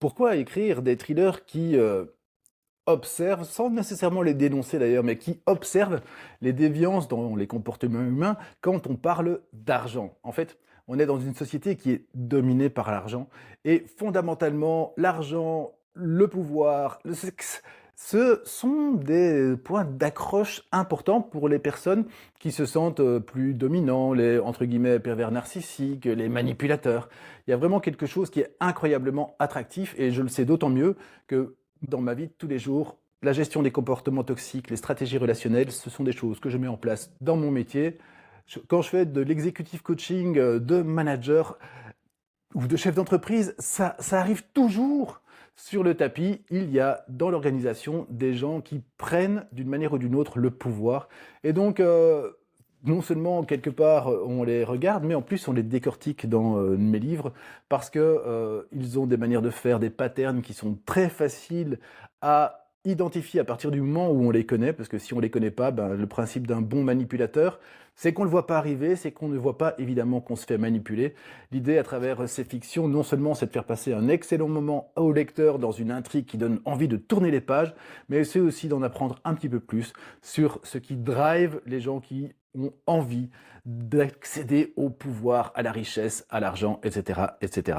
Pourquoi écrire des thrillers qui observent, sans nécessairement les dénoncer d'ailleurs, mais qui observent les déviances dans les comportements humains quand on parle d'argent? En fait, on est dans une société qui est dominée par l'argent et fondamentalement, l'argent, le pouvoir, le sexe, ce sont des points d'accroche importants pour les personnes qui se sentent plus dominants, les entre guillemets pervers narcissiques, les manipulateurs. Il y a vraiment quelque chose qui est incroyablement attractif et je le sais d'autant mieux que dans ma vie de tous les jours, la gestion des comportements toxiques, les stratégies relationnelles, ce sont des choses que je mets en place dans mon métier. Quand je fais de l'executive coaching, de manager ou de chef d'entreprise, ça arrive toujours sur le tapis. Il y a dans l'organisation des gens qui prennent d'une manière ou d'une autre le pouvoir. Et donc, non seulement quelque part on les regarde, mais en plus on les décortique dans mes livres parce que ils ont des manières de faire, des patterns qui sont très faciles à identifier à partir du moment où on les connaît, parce que si on les connaît pas, ben, le principe d'un bon manipulateur, c'est qu'on ne le voit pas arriver, c'est qu'on ne voit pas évidemment qu'on se fait manipuler. L'idée à travers ces fictions, non seulement c'est de faire passer un excellent moment au lecteur dans une intrigue qui donne envie de tourner les pages, mais c'est aussi d'en apprendre un petit peu plus sur ce qui drive les gens qui ont envie d'accéder au pouvoir, à la richesse, à l'argent, etc., etc.